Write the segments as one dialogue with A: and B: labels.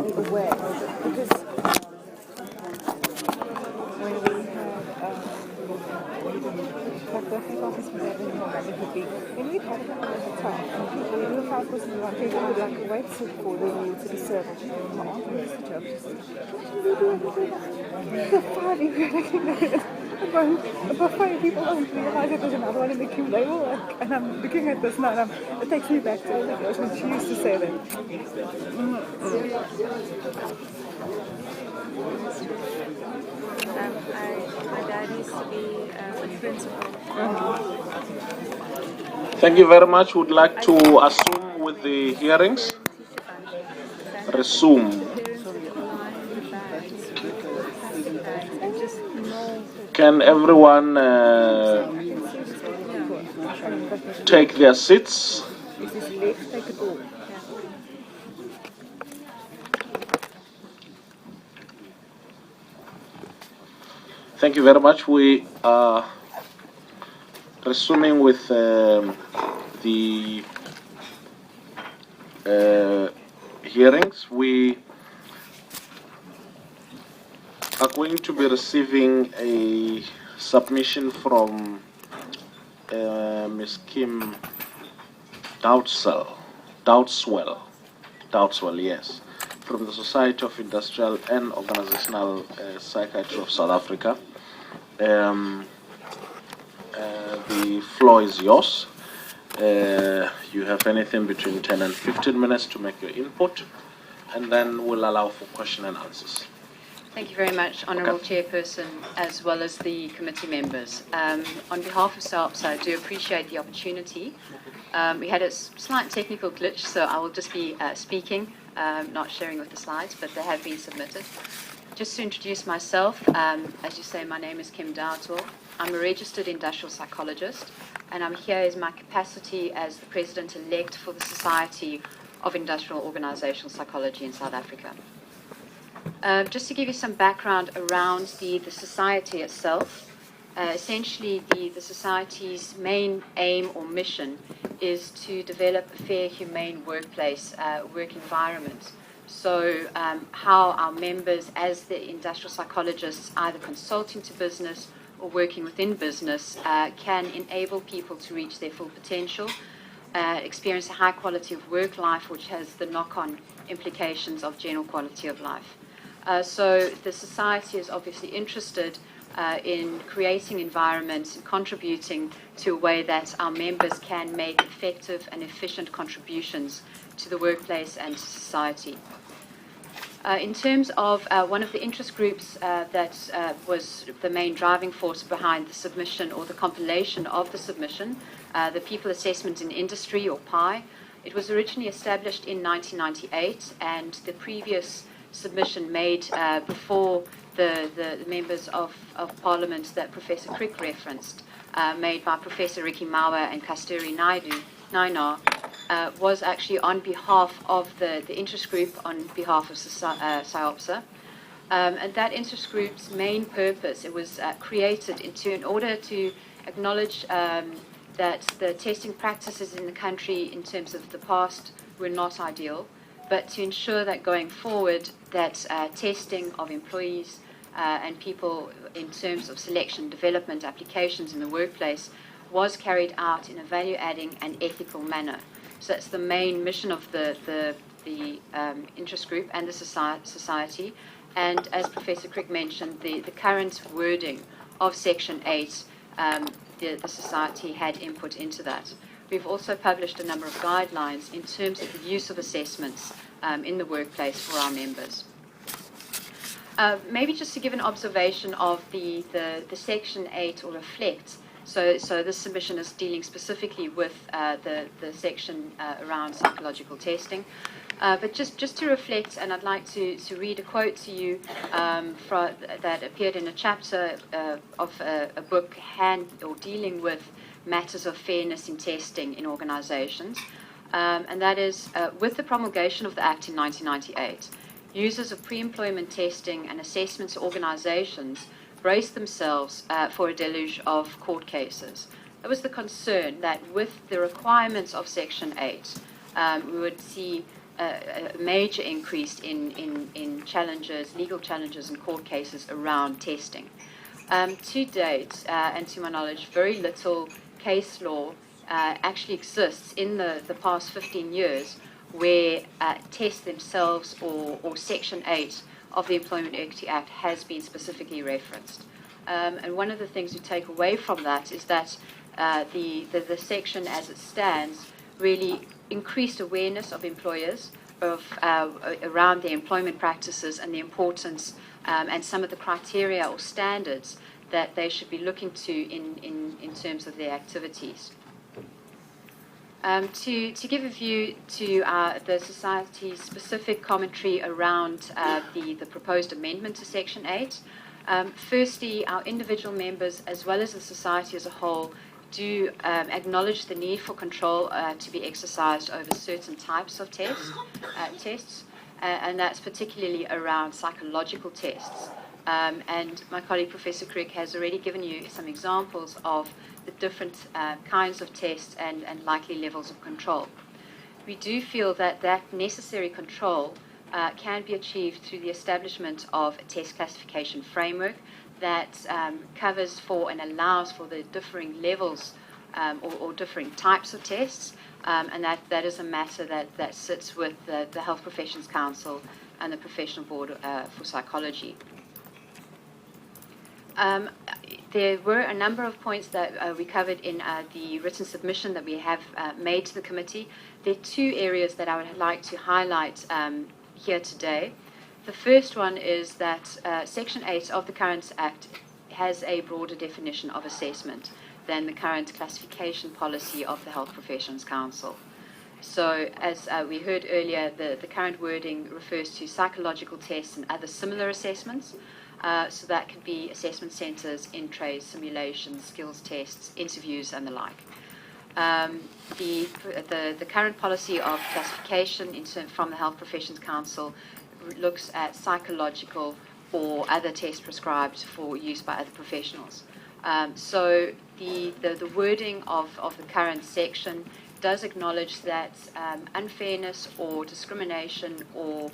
A: really aware because when we had like the head office we had in Morgan, it would be when we had it all the time and people, you know, 5 courses around, people would like wait for the meal to be served. My aunt used to tell me, the party we're looking at it. About 5 people don't realize that there's another one in the queue. They all like, and I'm looking at this now and it takes me back to all the girls when she used to say that. My dad used to be a principal.
B: Thank you very much. Would like to assume with the hearings. Resume. Can everyone take their seats? Thank you very much. We are resuming with the hearings. We are going to be receiving a submission from Ms. Kim Doudswell, yes, from the Society of Industrial and Organizational Psychiatry of South Africa. The floor is yours. You have anything between 10 and 15 minutes to make your input, and then we'll allow for question and answers.
C: Thank you very much, Honourable Chairperson, as well as the committee members. On behalf of SAOPSA, I do appreciate the opportunity. We had a slight technical glitch, so I will just be speaking, not sharing with the slides, but they have been submitted. Just to introduce myself, as you say, my name is Kim Doudswell. I'm a registered industrial psychologist, and I'm here as my capacity as the President-elect for the Society of Industrial Organizational Psychology in South Africa. Just to give you some background around the society itself, essentially the society's main aim or mission is to develop a fair, humane workplace, work environment. So how our members, as the industrial psychologists, either consulting to business or working within business, can enable people to reach their full potential, experience a high quality of work life, which has the knock-on implications of general quality of life. So the society is obviously interested in creating environments and contributing to a way that our members can make effective and efficient contributions to the workplace and to society. In terms of one of the interest groups that was the main driving force behind the submission or the compilation of the submission, the People Assessment in Industry, or PAI, it was originally established in 1998, and the previous submission made before the members of Parliament that Professor Crick referenced, made by Professor Ricky Mawa and Kasturi Nainar, was actually on behalf of the interest group, on behalf of SAOPSA. And that interest group's main purpose, it was created in order to acknowledge that the testing practices in the country in terms of the past were not ideal, but to ensure that going forward that testing of employees and people in terms of selection, development, applications in the workplace was carried out in a value-adding and ethical manner. So that's the main mission of the interest group and the society. And as Professor Crick mentioned, the current wording of Section 8, the society had input into that. We've also published a number of guidelines in terms of the use of assessments in the workplace for our members. Maybe just to give an observation of the Section 8 or reflect. So this submission is dealing specifically with the section around psychological testing. But just to reflect, and I'd like to read a quote to you that appeared in a chapter of a book dealing with matters of fairness in testing in organizations. And that is, with the promulgation of the Act in 1998, users of pre-employment testing and assessments organizations braced themselves for a deluge of court cases. It was the concern that with the requirements of Section 8, we would see a major increase in challenges, legal challenges and court cases around testing. To date, and to my knowledge, very little case law actually exists in the past 15 years where tests themselves or Section 8 of the Employment Equity Act has been specifically referenced. And one of the things we take away from that is that the section as it stands really increased awareness of employers around their employment practices and the importance and some of the criteria or standards that they should be looking to in terms of their activities. To give a view to the Society's specific commentary around the proposed amendment to Section 8, firstly, our individual members as well as the Society as a whole do acknowledge the need for control to be exercised over certain types of tests, and that's particularly around psychological tests. And my colleague Professor Crick has already given you some examples of the different kinds of tests and likely levels of control. We do feel that that necessary control can be achieved through the establishment of a test classification framework that covers for and allows for the differing levels or differing types of tests, and that is a matter that sits with the Health Professions Council and the Professional Board for Psychology. There were a number of points that we covered in the written submission that we have made to the committee. There are two areas that I would like to highlight here today. The first one is that Section 8 of the current Act has a broader definition of assessment than the current classification policy of the Health Professions Council. So, as we heard earlier, the current wording refers to psychological tests and other similar assessments. So that could be assessment centres, in-trays, simulations, skills tests, interviews, and the like. The current policy of classification from the Health Professions Council looks at psychological or other tests prescribed for use by other professionals. So the wording of the current section does acknowledge that unfairness or discrimination or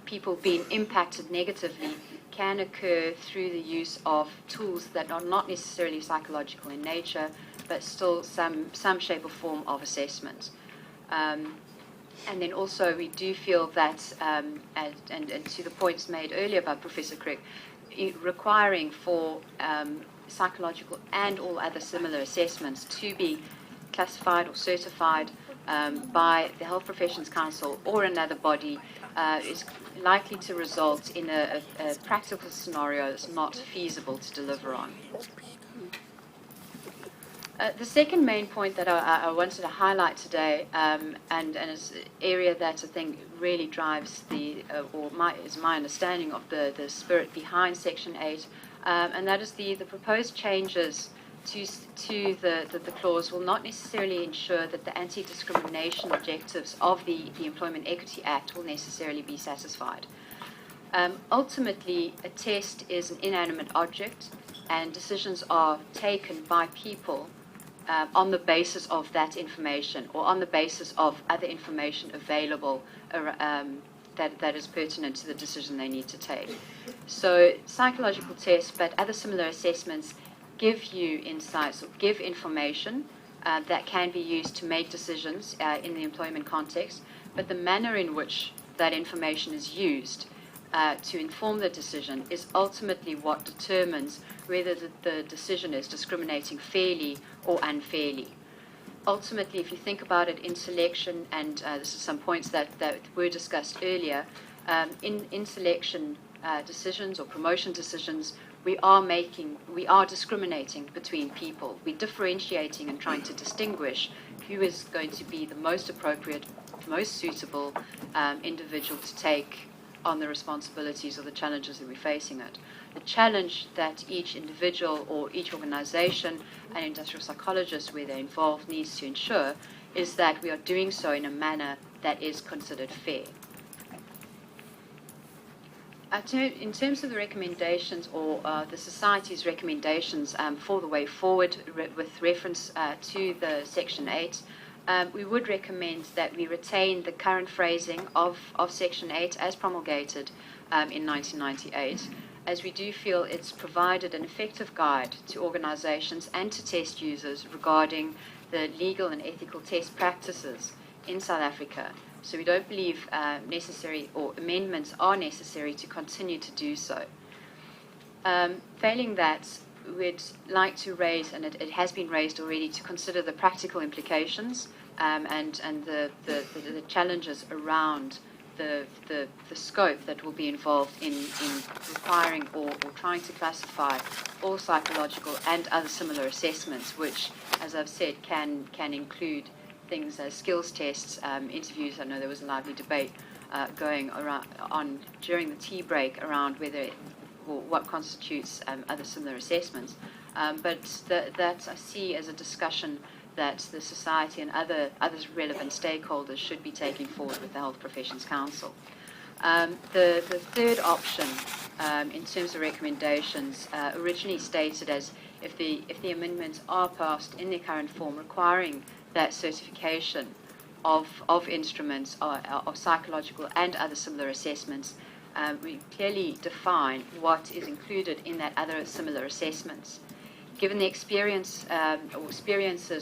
C: people being impacted negatively can occur through the use of tools that are not necessarily psychological in nature, but still some shape or form of assessment. And then also we do feel that, and to the points made earlier by Professor Crick, requiring for psychological and all other similar assessments to be classified or certified by the Health Professions Council or another body is likely to result in a practical scenario that's not feasible to deliver on. The second main point that I wanted to highlight today, and is an area that I think really drives is my understanding of the spirit behind Section 8, and that is the proposed changes to the clause will not necessarily ensure that the anti-discrimination objectives of the Employment Equity Act will necessarily be satisfied. Ultimately, a test is an inanimate object, and decisions are taken by people on the basis of that information or on the basis of other information available that is pertinent to the decision they need to take. So psychological tests, but other similar assessments give you insights or give information that can be used to make decisions in the employment context, but the manner in which that information is used to inform the decision is ultimately what determines whether the decision is discriminating fairly or unfairly. Ultimately, if you think about it in selection, and this is some points that were discussed earlier, in selection decisions or promotion decisions, we are discriminating between people. We're differentiating and trying to distinguish who is going to be the most appropriate, most suitable individual to take on the responsibilities or the challenges that we're facing it. The challenge that each individual or each organization and industrial psychologist where they're involved needs to ensure is that we are doing so in a manner that is considered fair. In terms of the recommendations or the Society's recommendations for the way forward with reference to the Section 8, we would recommend that we retain the current phrasing of Section 8 as promulgated in 1998, as we do feel it's provided an effective guide to organizations and to test users regarding the legal and ethical test practices in South Africa. So we don't believe necessary or amendments are necessary to continue to do so. Failing that, we'd like to raise, and it has been raised already, to consider the practical implications and the challenges around the scope that will be involved in requiring or trying to classify all psychological and other similar assessments, which, as I've said, can include things as skills tests, interviews. I know there was a lively debate going on during the tea break around whether or what constitutes other similar assessments. But that I see as a discussion that the society and other relevant stakeholders should be taking forward with the Health Professions Council. The third option, in terms of recommendations, originally stated as if the amendments are passed in their current form, requiring that certification of instruments of psychological and other similar assessments, we clearly define what is included in that other similar assessments. Given the experiences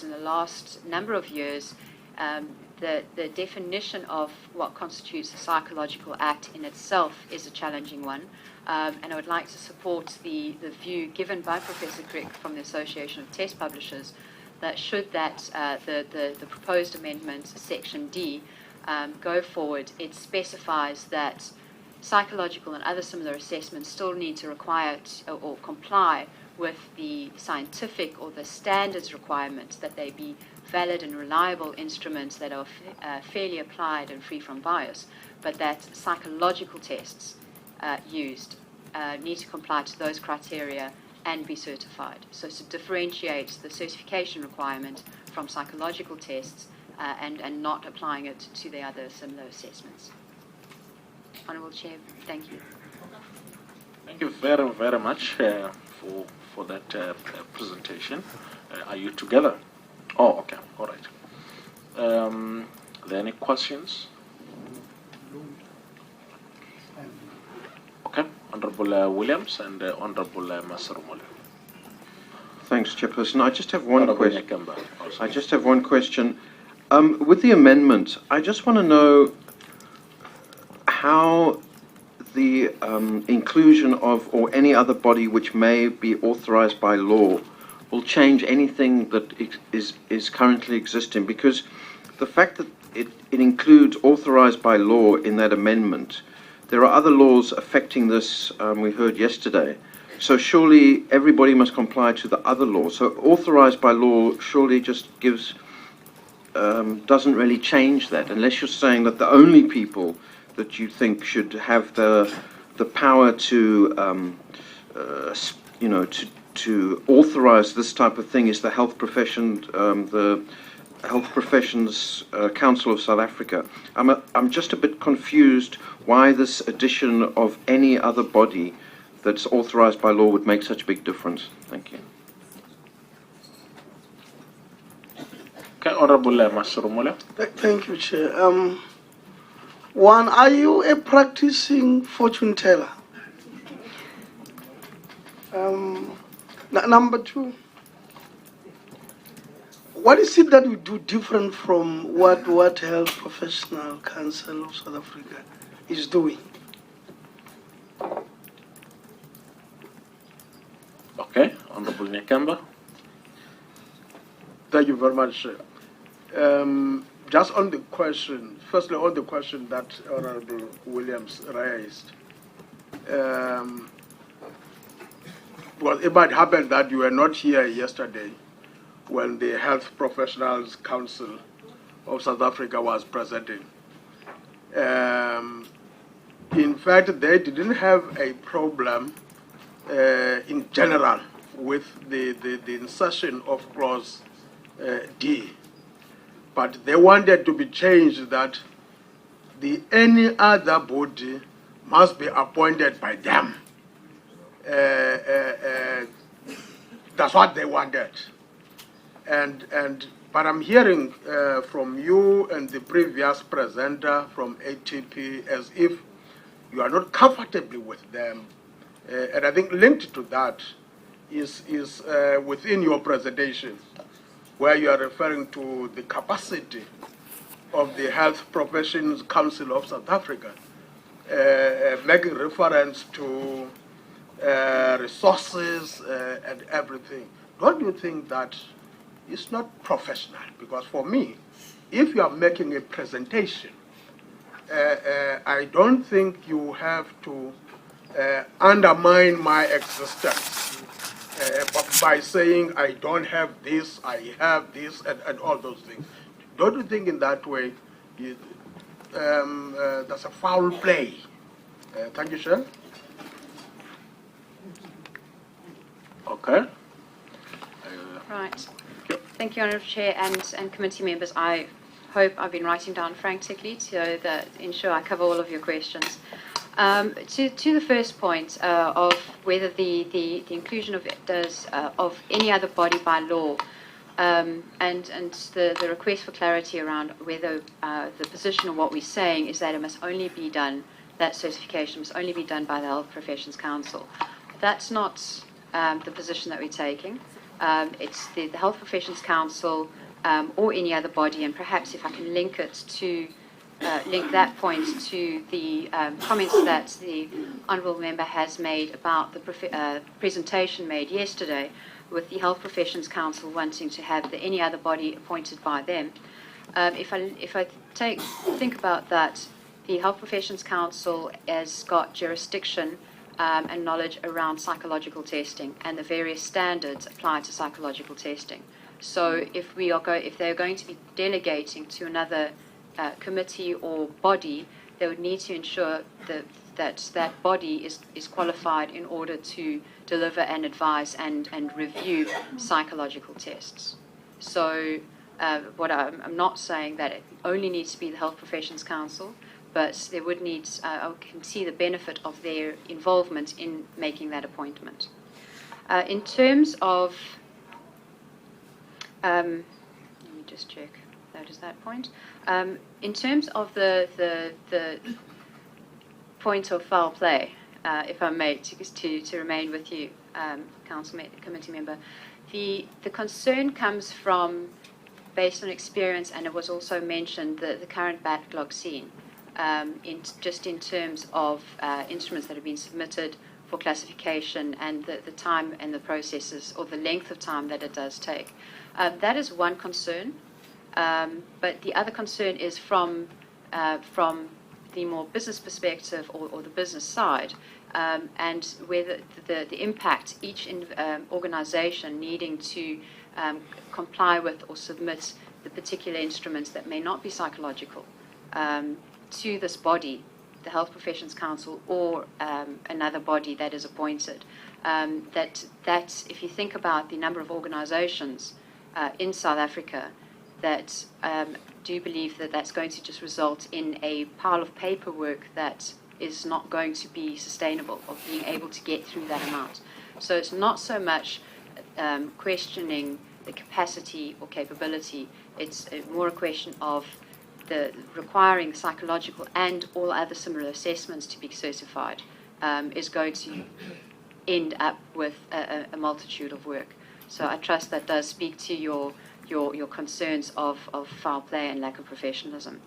C: in the last number of years, the definition of what constitutes a psychological act in itself is a challenging one, and I would like to support the view given by Professor Crick from the Association of Test Publishers that should the proposed amendment, Section D, go forward, it specifies that psychological and other similar assessments still need to require or comply with the scientific or the standards requirements that they be valid and reliable instruments that are fairly applied and free from bias, but that psychological tests used need to comply to those criteria and be certified. So to differentiate the certification requirement from psychological tests and not applying it to the other similar assessments. Honourable Chair, thank you.
B: Thank you very, very much for that presentation. Are you together? Oh, okay. All right. Are there any questions? Okay. Honourable Williams and Honourable Masarumole.
D: Thanks, Chairperson. I just have one question. I just have one question. With the amendment, I just want to know how the inclusion of or any other body which may be authorized by law will change anything that is currently existing, because the fact that it includes authorized by law in that amendment, there are other laws affecting this, we heard yesterday. So surely everybody must comply to the other law. So authorized by law surely just gives, doesn't really change that, unless you're saying that the only people that you think should have the power to, to authorize this type of thing is the Health Professions Council of South Africa. I'm just a bit confused why this addition of any other body that's authorized by law would make such a big difference. Thank you.
B: Okay, Honourable Masarumole.
E: Thank you, Chair. One, are you a practicing fortune teller? Number two, what is it that we do different from what Health Professional Council of South Africa is doing?
B: Okay, Honourable Nyakamba.
F: Thank you very much. Just on the question, firstly on the question that Honourable Williams raised, well, it might happen that you were not here yesterday when the Health Professionals Council of South Africa was presenting. In fact, they didn't have a problem in general with the insertion of clause D, but they wanted to be changed that any other body must be appointed by them. That's what they wanted, and But I'm hearing from you and the previous presenter from ATP as if you are not comfortable with them. And I think linked to that is within your presentation, where you are referring to the capacity of the Health Professions Council of South Africa, making reference to resources and everything. Don't you think that it's not professional? Because for me, if you are making a presentation, I don't think you have to undermine my existence by saying I don't have this, I have this, and all those things. Don't you think in that way that's a foul play? Thank you, Sean.
B: Okay.
C: Right. Thank you, Honourable Chair and committee members. I hope I've been writing down frantically so that ensure I cover all of your questions. To the first point of whether the inclusion of of any other body by law and the request for clarity around whether the position of what we're saying is that it must only be done, that certification must only be done by the Health Professions Council. That's not the position that we're taking. It's the Health Professions Council or any other body, and perhaps if I can link it to link that point to the comments that the honourable member has made about the presentation made yesterday with the Health Professions Council wanting to have any other body appointed by them. If I think about that, the Health Professions Council has got jurisdiction and knowledge around psychological testing and the various standards applied to psychological testing. So if they're going to be delegating to another committee or body, they would need to ensure that body is qualified in order to deliver and advise and review psychological tests. So what I'm not saying that it only needs to be the Health Professions Council, but they would need, I can see the benefit of their involvement in making that appointment. In terms of, let me just check, that is that point. In terms of the point of foul play, if I may, to remain with you, committee member, the concern comes from, based on experience, and it was also mentioned, the current backlog scene. In terms of instruments that have been submitted for classification and the time and the processes or the length of time that it does take. That is one concern, but the other concern is from the more business perspective or the business side, and whether the impact each organization needing to comply with or submit the particular instruments that may not be psychological to this body, the Health Professions Council, or another body that is appointed. That if you think about the number of organizations in South Africa that do believe that that's going to just result in a pile of paperwork that is not going to be sustainable of being able to get through that amount. So it's not so much questioning the capacity or capability, it's more a question of the requiring psychological and all other similar assessments to be certified is going to end up with a multitude of work. So I trust that does speak to your concerns of foul play and lack of professionalism.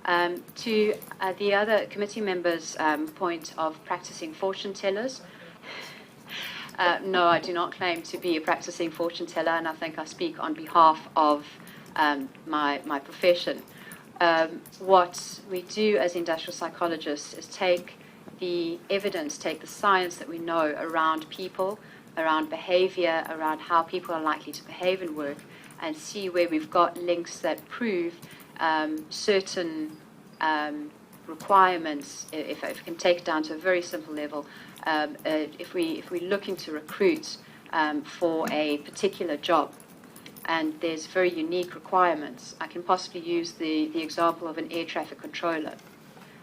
C: To the other committee members' point of practicing fortune tellers, no, I do not claim to be a practicing fortune teller, and I think I speak on behalf of my profession. What we do as industrial psychologists is take the evidence, take the science that we know around people, around behavior, around how people are likely to behave in work, and see where we've got links that prove certain requirements. If I can take it down to a very simple level, if we're looking to recruit for a particular job, and there's very unique requirements, I can possibly use the example of an air traffic controller.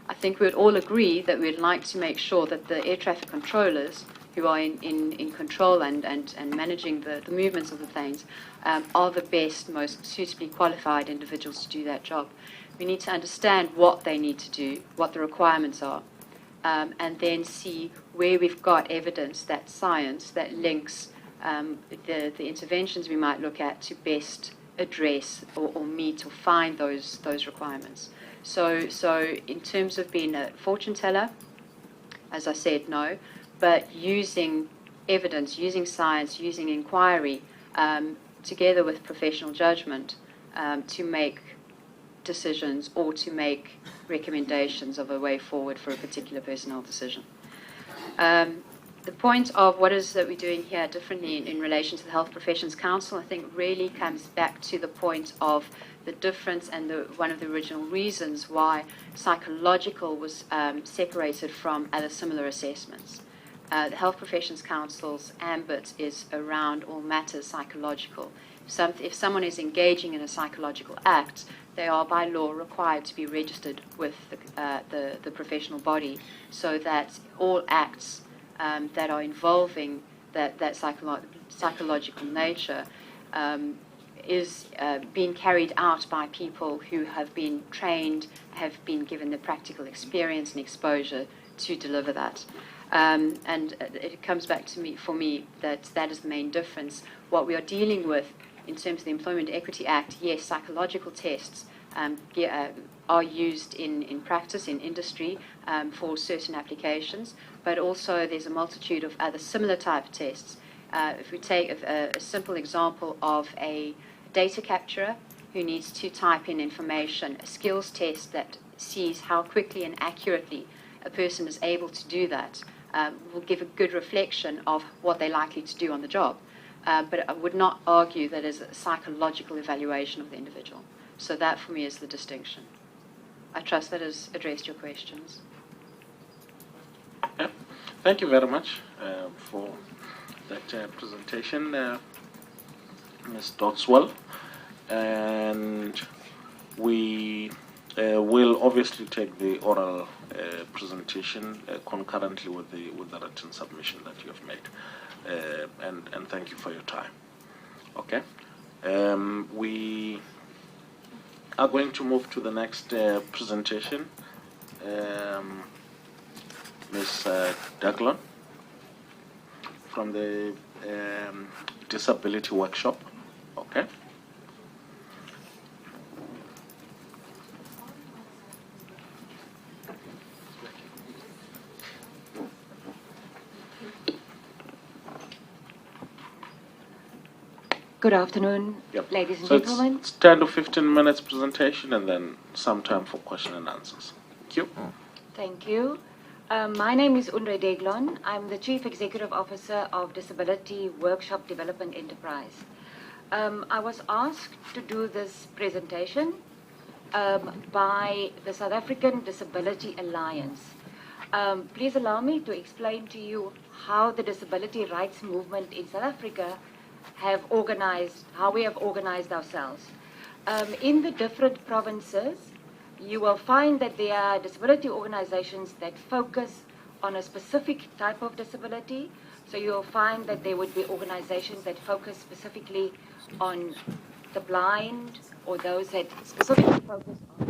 C: I think we'd all agree that we'd like to make sure that the air traffic controllers who are in control and managing the movements of the planes are the best, most suitably qualified individuals to do that job. We need to understand what they need to do, what the requirements are, and then see where we've got evidence that science that links the interventions we might look at to best address or meet or find those requirements. So in terms of being a fortune teller, as I said, no, but using evidence, using science, using inquiry, together with professional judgment, to make decisions or to make recommendations of a way forward for a particular personnel decision. The point of what is that we're doing here differently in relation to the Health Professions Council, I think really comes back to the point of the difference and one of the original reasons why psychological was separated from other similar assessments. The Health Professions Council's ambit is around all matters psychological. If someone is engaging in a psychological act, they are by law required to be registered with the professional body, so that all acts that are involving that psychological nature is being carried out by people who have been trained, have been given the practical experience and exposure to deliver that. And it comes back to for me, that is the main difference. What we are dealing with in terms of the Employment Equity Act, yes, psychological tests are used in practice, in industry, for certain applications, but also there's a multitude of other similar type of tests. If we take a simple example of a data capturer who needs to type in information, a skills test that sees how quickly and accurately a person is able to do that, will give a good reflection of what they're likely to do on the job. But I would not argue that is a psychological evaluation of the individual. So that, for me, is the distinction. I trust that has addressed your questions.
B: Yeah. Thank you very much for that presentation, Ms. Dotswell. And we will obviously take the oral presentation concurrently with the written submission that you have made. And thank you for your time. Okay. We are going to move to the next presentation. Ms. Daglon from the Disability Workshop. Okay.
G: Good afternoon,
B: Yep.
G: ladies and
B: So
G: gentlemen.
B: it's 10 to 15 minutes presentation and then some time for question and answers. Thank you.
G: Thank you. My name is Undre Deglon. I'm the Chief Executive Officer of Disability Workshop Development Enterprise. I was asked to do this presentation by the South African Disability Alliance. Please allow me to explain to you how the disability rights movement in South Africa how we have organized ourselves. In the different provinces, you will find that there are disability organizations that focus on a specific type of disability. So you'll find that there would be organizations that focus specifically on the blind, or those that specifically focus on